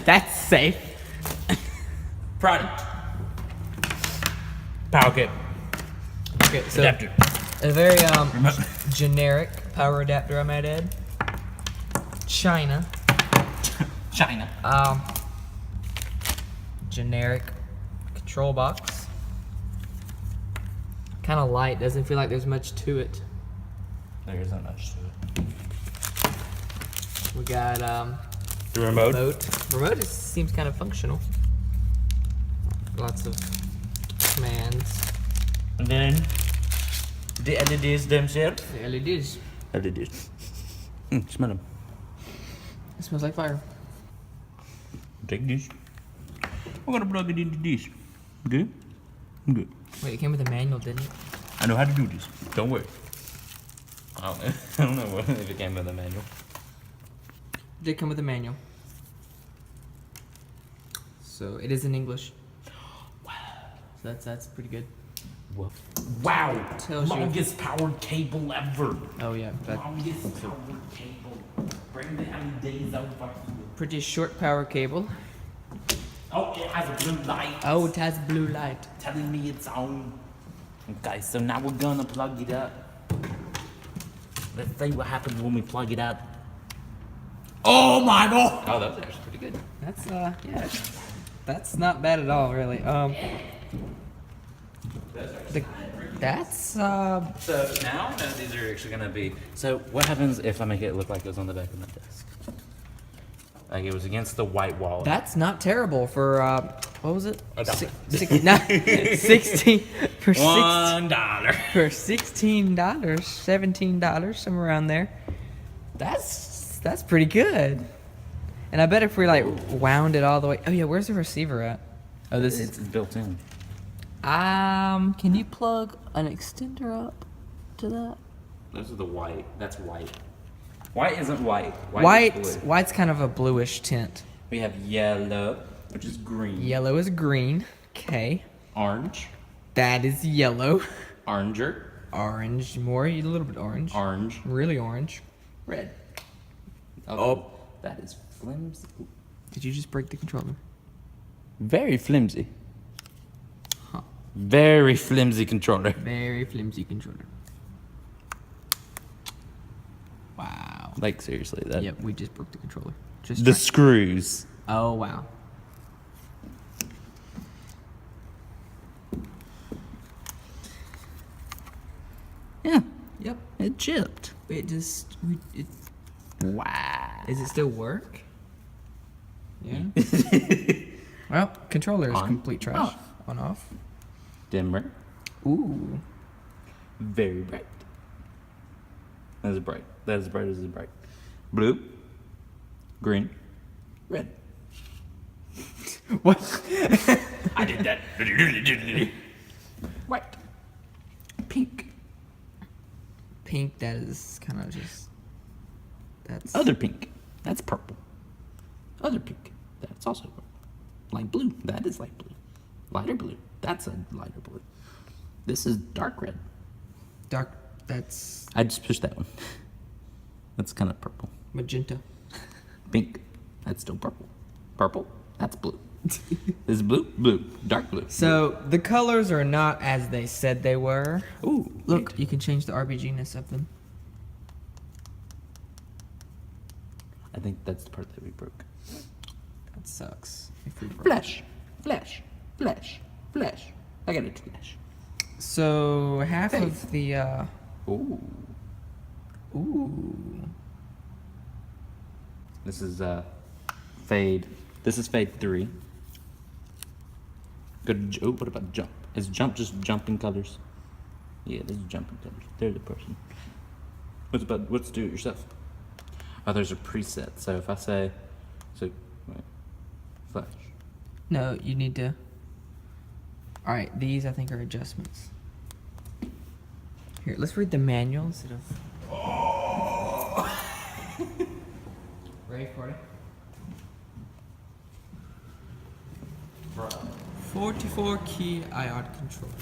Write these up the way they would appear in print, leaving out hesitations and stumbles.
That's safe. Product. Power cable. Okay, so Adapter. a very generic power adapter, I might add. China. Generic control box. Kind of light. Doesn't feel like there's much to it. There isn't much to it. We got The remote. Remote seems kind of functional. Lots of commands. And then the LEDs themselves. The LEDs. LEDs. Smell them. It smells like fire. Take this. I'm gonna plug it into this. Good? Good. Wait, it came with a manual, didn't it? I know how to do this. Don't worry. I don't know if it came with a manual. It did come with a manual. So it is in English. Wow. So that's pretty good. Wow! Tells you. Longest powered cable ever. Oh yeah. Longest powered cable. Bring the LEDs over here. Pretty short power cable. Oh, it has a blue light. Oh, it has blue light. Telling me it's on. Okay, so now we're gonna plug it up. Let's see what happens when we plug it up. Oh my god! Oh, that was actually pretty good. That's yeah. That's not bad at all, really. That's So now these are actually gonna be. So what happens if I make it look like it was on the back of my desk? Like it was against the white wall. That's not terrible for what was it? $1. $16 for $1. for $16, $17, somewhere around there. That's pretty good. And I bet if we like wound it all the way. Oh yeah, where's the receiver at? Oh, this It's built in. can you plug an extender up to that? Those are the white. That's white. White isn't white. White is blue. White's kind of a bluish tint. We have yellow, which is green. Yellow is green. Okay. Orange. That is yellow. Oranger. Orange, more a little bit orange. Orange. Really orange. Red. Oh, that is flimsy. Did you just break the controller? Very flimsy. Huh. Very flimsy controller. Very flimsy controller. Wow. Like seriously, that. Yep, we just broke the controller. Just The screws. Oh wow. Yeah, Yep. it chipped. It just Wow. Does it still work? Yeah. Well, controller is On, complete trash. off. On off. Dimmer. Ooh. Very bright. That is bright. That is bright as is bright. Blue. Green. Red. What? I did that. White. Pink. Pink, that is kind of just that's Other pink. That's purple. Other pink. That's also purple. Light blue. That is light blue. Lighter blue. That's a lighter blue. This is dark red. dark, that's I just pushed that one. That's kind of purple. magenta. Pink. That's still purple. Purple. That's blue. This is blue. Blue. Dark blue. So the colors are not as they said they were. Ooh. Look, neat. you can change the RGBness of them. I think that's the part that we broke. That sucks. If we broke. Flash. Flash. Flash. Flash. I got it. Flash. So half Hey. of the Ooh. ooh. This is fade. This is fade 3. Good. Oh, what about jump? Is jump just jumping colors? Yeah, this is jumping colors. They're the person. What's do it yourself? Oh, there's a preset. So if I say, wait, flash. No, you need to. All right, these I think are adjustments. Here, let's read the manual instead of. Ready for it? 44 key IOD controller.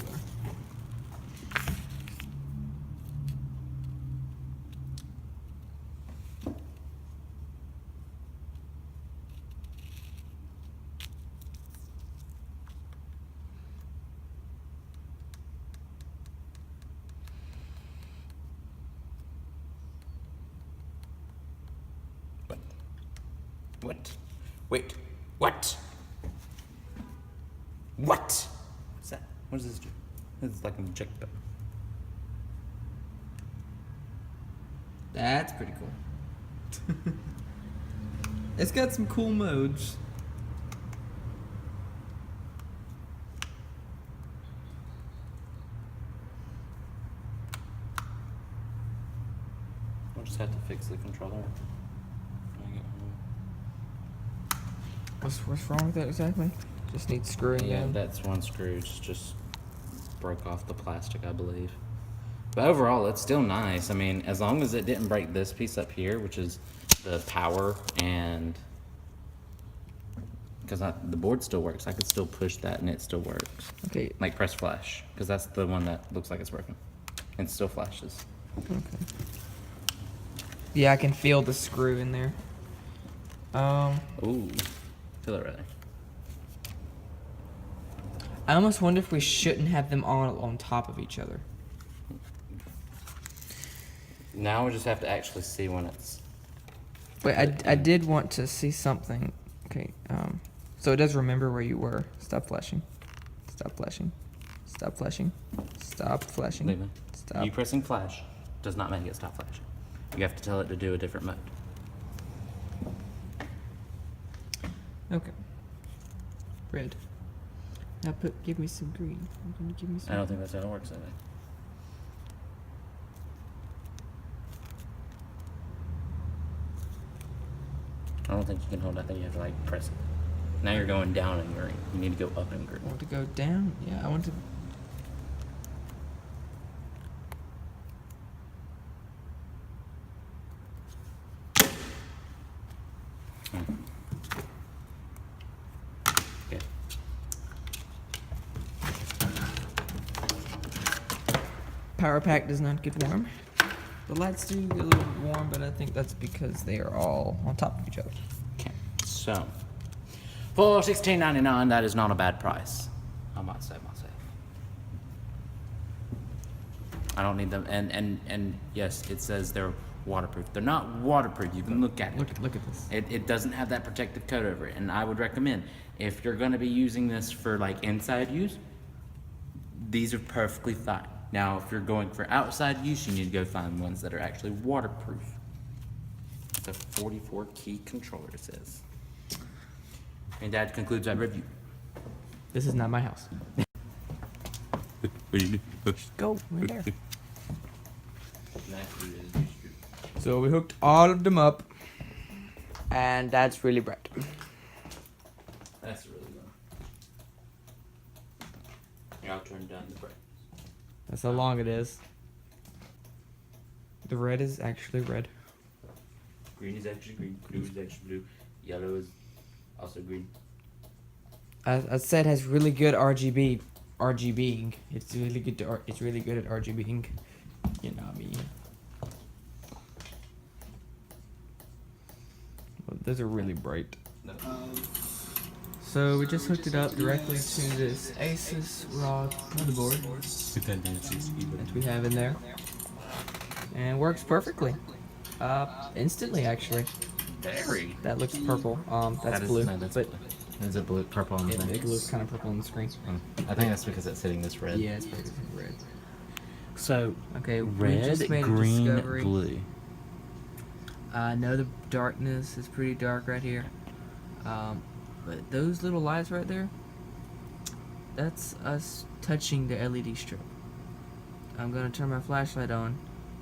What? Wait. What? What? What's that? What does this do? It's like an eject button. That's pretty cool. It's got some cool modes. We'll just have to fix the controller. when I get home. What's wrong with that exactly? Just needs screwing Yeah, in. that's one screw. Just broke off the plastic, I believe. But overall, it's still nice. I mean, as long as it didn't break this piece up here, which is the power and... Because the board still works. I could still push that and it still works. Okay. Like press flash. Because that's the one that looks like it's broken. And still flashes. Okay. Yeah, I can feel the screw in there. Ooh. Feel it right there. I almost wonder if we shouldn't have them all on top of each other. Now we just have to actually see when it's... Wait, I did want to see something. Okay, so it does remember where you were. Stop flashing. Stop flashing. Stop flashing. Stop flashing. Leave it. Stop. You pressing flash does not make it stop flashing. You have to tell it to do a different mode. Okay. Red. Now give me some green. Can you give me some? I don't think that's how it works, I think. I don't think you can hold it. I think you have to like press it. Now you're going down in green. You need to go up in green. I want to go down. Yeah, I want to. Okay. Power pack does not get warm. The lights do get a little warm, but I think that's because they are all on top of each other. Okay. So, for $16.99, that is not a bad price. I might say. I don't need them. And yes, it says they're waterproof. They're not waterproof. You can look at it. Look at this. It doesn't have that protective coat over it. And I would recommend, if you're going to be using this for like inside use, these are perfectly fine. Now, if you're going for outside use, you need to go find ones that are actually waterproof. It's a 44 key controller, it says. And that concludes our review. This is not my house. What do you do? Go right there. So we hooked all of them up, and that's really bright. That's really good. Here, I'll turn down the brightness. That's how long it is. The red is actually red. Green is actually green. Blue is actually blue. Yellow is also green. I said it has really good RGBing. It's really good it's really good at RGBing. You know what I mean? Well, those are really bright. No. So we just hooked it up directly to this Asus ROG motherboard that we have in there, and works perfectly. Instantly actually. Very. That looks purple. That's That is- blue. no, that's but blue. Is it blue, purple on the it thing? looks kind of purple on the screen. I think that's because it's hitting this red. Yeah, it's pretty red. So, Okay, we red, just made a green, discovery. blue. I know the darkness is pretty dark right here. But those little lights right there, that's us touching the LED strip. I'm gonna turn my flashlight on.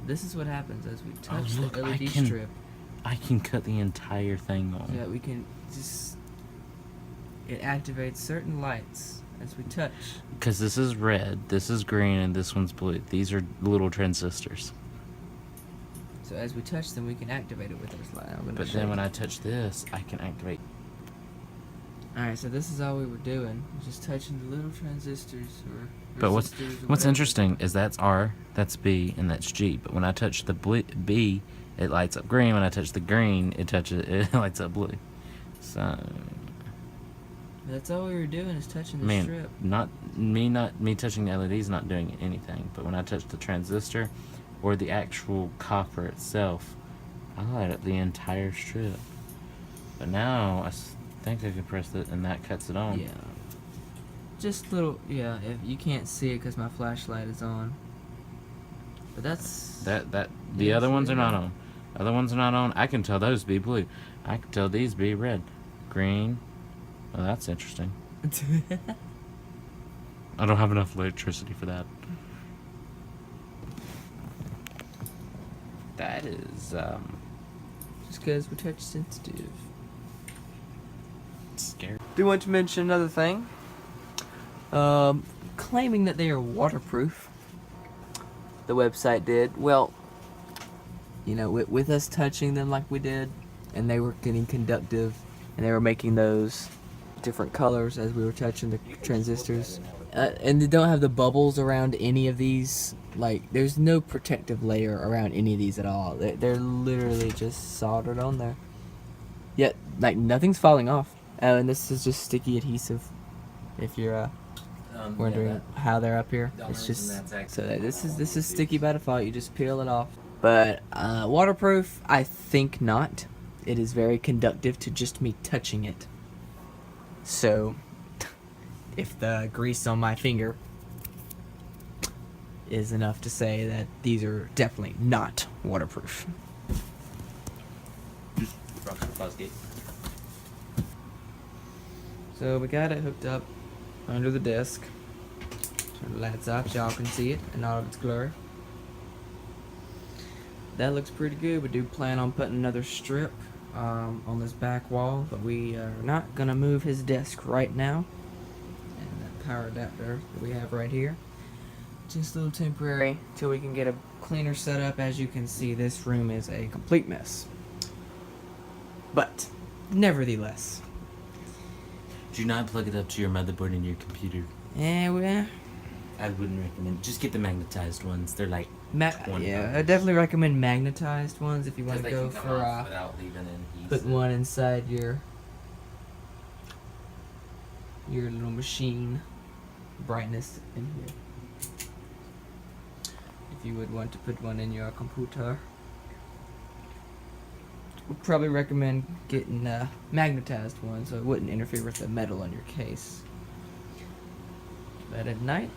This is what happens as we touch look, the I LED can- strip. I can cut the entire thing on. Yeah, we can just... It activates certain lights as we touch. Because this is red, this is green, and this one's blue. These are little transistors. So as we touch them, we can activate it with this light. I'm gonna But show then you. when I touch this, I can activate. Alright, so this is all we were doing. Just touching the little transistors or But what's resistors or what's whatever. interesting is that's R, that's B, and that's G. But when I touch the B, it lights up green. When I touch the green, it lights up blue. So, That's all we were doing is touching the man, strip. not me touching the LEDs not doing anything. But when I touch the transistor or the actual copper itself, I light up the entire strip. But now I think I can press it and that cuts it on. Yeah. Just little, yeah, if you can't see it because my flashlight is on. But that's... The Yeah, other ones see are that? not on. Other ones are not on. I can tell those be blue. I can tell these be red. Green. Oh, that's interesting. I don't have enough electricity for that. That is, Just because we're touch sensitive. scary. Do want to mention another thing. Claiming that they are waterproof. The website did. Well, you know, with us touching them like we did, and they were getting conductive, and they were making those different colors as we were touching the transistors. And they don't have the bubbles around any of these. Like, there's no protective layer around any of these at all. They're literally just soldered on there. Yet, like, nothing's falling off. And this is just sticky adhesive. If you're wondering how they're up here, it's just so that this is sticky by default. You just peel it off. But waterproof, I think not. It is very conductive to just me touching it. So, if the grease on my finger is enough to say that these are definitely not waterproof. So we got it hooked up under the desk. Turn the lights off so y'all can see it in all of its glory. That looks pretty good. We do plan on putting another strip on this back wall, but we are not gonna move his desk right now. And that power adapter that we have right here, just a little temporary till we can get a cleaner setup. As you can see, this room is a complete mess, but nevertheless, Do not plug it up to your motherboard in your computer. well, I wouldn't recommend. Just get the magnetized ones. They're like $20. yeah, I definitely recommend magnetized ones if you want to go for without leaving in heat. putting one inside your little machine brightness in here. If you would want to put one in your computer, would probably recommend getting a magnetized one so it wouldn't interfere with the metal on your case. But at night,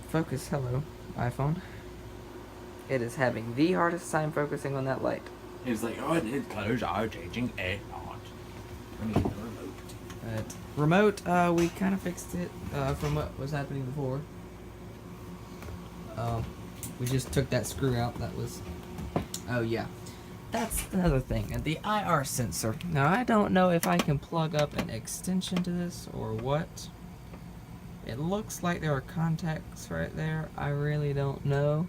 focus, hello, iPhone. It is having the hardest time focusing on that light. He was like, oh, its colors are changing a lot. Let me get the remote. Remote, we kind of fixed it from what was happening before. We just took that screw out. That was... Oh, yeah. That's another thing. And the IR sensor. Now, I don't know if I can plug up an extension to this or what. It looks like there are contacts right there. I really don't know.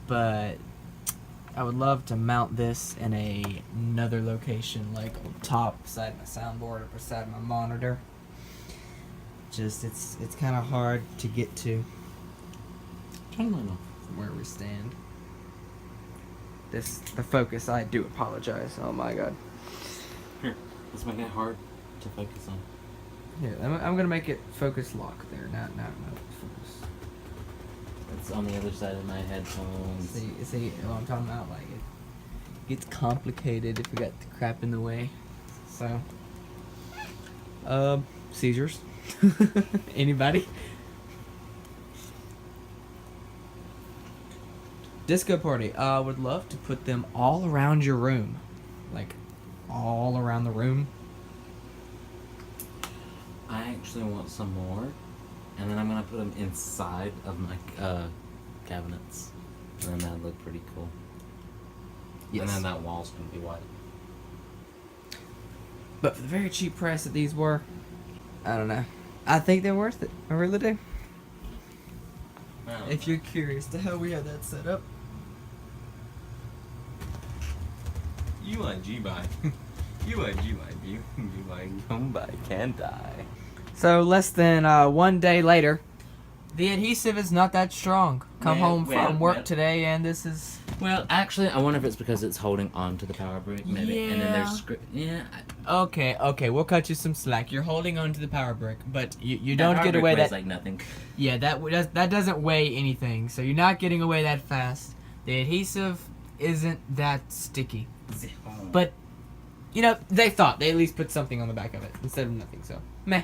But I would love to mount this in another location, like on top beside my soundboard or beside my monitor. Just it's kind of hard to get to Turn the light off. from where we stand. The focus, I do apologize. Oh my god. Here, let's make it hard to focus on. Here, I'm gonna make it focus lock there, not focus. It's on the other side of my headphones. See what I'm talking about? Like, it gets complicated if we got the crap in the way. So, seizures. Anybody? Disco party. Would love to put them all around your room, like all around the room. I actually want some more, and then I'm gonna put them inside of my cabinets, and then that'll look pretty cool. Yes. And then that wall's gonna be white. But for the very cheap price that these were, I don't know. I think they're worth it. I really do. If you're curious to how we have that set up. You want G-Buy. You want G-Buy. You want come by, can't I? So less than 1 day later, the adhesive is not that strong. Come home from work today and this is... Well, actually, I wonder if it's because it's holding on to the power brick, maybe. And then there's Okay, we'll cut you some slack. You're holding on to the power brick, but you don't get away that... like nothing. Yeah, that doesn't weigh anything, so you're not getting away that fast. The adhesive isn't that sticky. But you know, they thought they at least put something on the back of it instead of nothing. So meh.